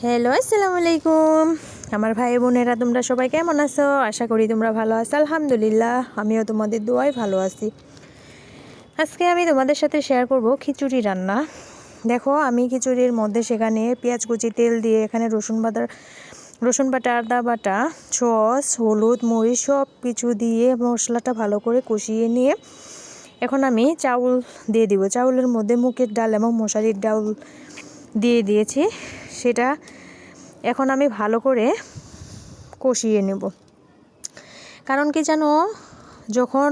Hello, আসসালামু আলাইকুম। আমার ভাই বোনেরা তোমরা সবাই কেমন আছো? আশা করি তোমরা ভালো আছো। আলহামদুলিল্লাহ, আমিও তোমাদের দোয়ায় ভালো আছি। আজকে আমি তোমাদের সাথে শেয়ার করব খিচুড়ি রান্না। দেখো, আমি খিচুড়ির মধ্যে সেখানে পেঁয়াজ কুচি, তেল দিয়ে এখানে রসুন বাটা, আদা বাটা, সস, হলুদ, মরিচ সব কিছু দিয়ে মশলাটা ভালো করে কষিয়ে নিয়ে এখন আমি চাউল দিয়ে দিব। চাউলের মধ্যে মুগের ডাল এবং মশারির ডাল দিয়ে দিয়েছি। সেটা এখন আমি ভালো করে কষিয়ে নেব। কারণ কি জানো, যখন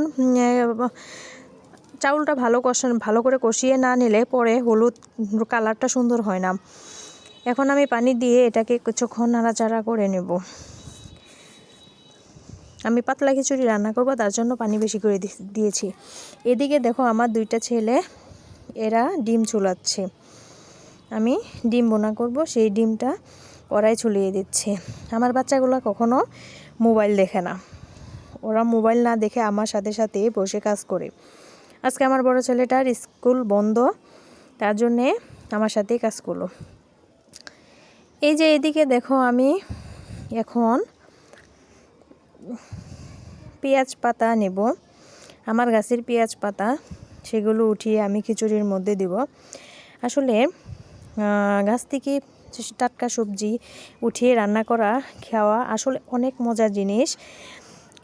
চাউলটা ভালো করে কষিয়ে না নিলে পরে হলুদ কালারটা সুন্দর হয় না। এখন আমি পানি দিয়ে এটাকে কিছুক্ষণ নাড়াচাড়া করে নেব। আমি পাতলা খিচুড়ি রান্না করব, তার জন্য পানি বেশি করে দিয়েছি। এদিকে দেখো, আমার দুইটা ছেলে এরা ডিম চুলাচ্ছে। আমি ডিম বোনা করব, সেই ডিমটা ওরাই ছুলিয়ে দিচ্ছে। আমার বাচ্চাগুলো কখনো মোবাইল দেখে না, ওরা মোবাইল না দেখে আমার সাথে সাথে বসে কাজ করে। আজকে আমার বড় ছেলেটার স্কুল বন্ধ, তার জন্যে আমার সাথেই কাজ করলো। এই যে এদিকে দেখো, আমি এখন পেঁয়াজ পাতা নেব, আমার গাছের পেঁয়াজ পাতা, সেগুলো উঠিয়ে আমি খিচুড়ির মধ্যে দেব। আসলে গাছ থেকে টাটকা সবজি উঠিয়ে রান্না করা খাওয়া আসলে অনেক মজার জিনিস।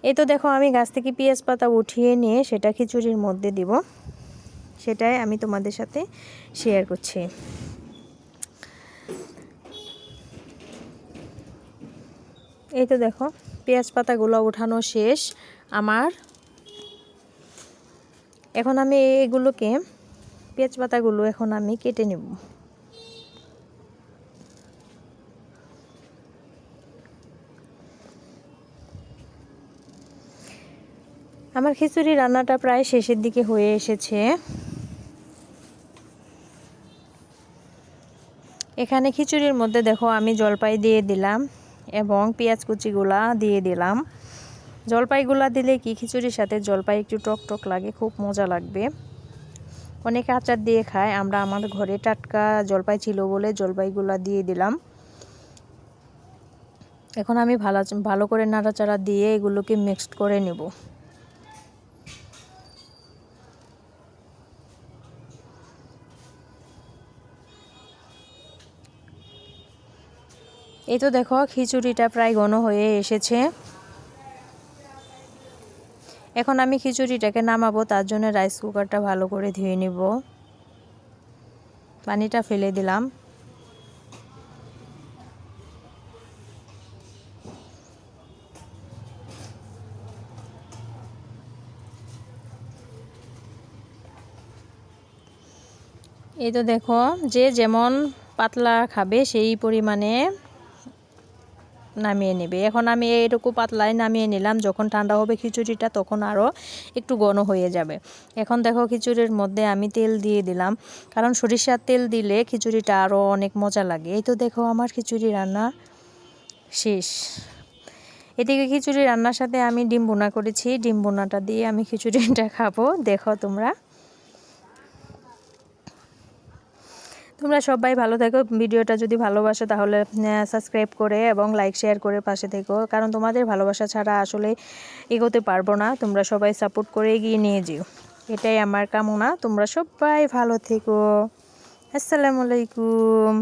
এই তো দেখো, আমি গাছ থেকে পেঁয়াজ পাতা উঠিয়ে নিয়ে সেটা খিচুড়ির মধ্যে দিব, সেটাই আমি তোমাদের সাথে শেয়ার করছি। এই তো দেখো, পেঁয়াজ পাতাগুলো উঠানো শেষ আমার। এখন আমি পেঁয়াজ পাতাগুলো এখন আমি কেটে নেব। আমার খিচুড়ি রান্নাটা প্রায় শেষের দিকে হয়ে এসেছে। এখানে খিচুড়ির মধ্যে দেখো, আমি জলপাই দিয়ে দিলাম এবং পেঁয়াজ কুচিগুলা দিয়ে দিলাম। জলপাইগুলা দিলে কি খিচুড়ির সাথে জলপাই একটু টক টক লাগে, খুব মজা লাগবে। অনেকে আচার দিয়ে খায়, আমরা আমাদের ঘরে টাটকা জলপাই ছিল বলে জলপাইগুলা দিয়ে দিলাম। এখন আমি ভালো করে নাড়াচাড়া দিয়ে এগুলোকে মিক্সড করে নেব। এই তো দেখো, খিচুড়িটা প্রায় ঘন হয়ে এসেছে। এখন আমি খিচুড়িটাকে নামাবো, তার জন্য রাইস কুকারটা ভালো করে ধুয়ে নিব। পানিটা ফেলে দিলাম। এই তো দেখো, যে যেমন পাতলা খাবে সেই পরিমাণে নামিয়ে নেবে। এখন আমি এইটুকু পাতলায় নামিয়ে নিলাম। যখন ঠান্ডা হবে খিচুড়িটা, তখন আরও একটু ঘন হয়ে যাবে। এখন দেখো, খিচুড়ির মধ্যে আমি তেল দিয়ে দিলাম, কারণ সরিষার তেল দিলে খিচুড়িটা আরও অনেক মজা লাগে। এই তো দেখো, আমার খিচুড়ি রান্না শেষ। এদিকে খিচুড়ি রান্নার সাথে আমি ডিম বোনা করেছি, ডিম বোনাটা দিয়ে আমি খিচুড়িটা খাবো। দেখো, তোমরা সবাই ভালো থেকো। ভিডিওটা যদি ভালোবাসো তাহলে সাবস্ক্রাইব করে এবং লাইক শেয়ার করে পাশে থেকো, কারণ তোমাদের ভালোবাসা ছাড়া আসলে এগোতে পারবো না। তোমরা সবাই সাপোর্ট করে এগিয়ে নিয়ে যেও, এটাই আমার কামনা। তোমরা সবাই ভালো থেকো। আসসালামু আলাইকুম।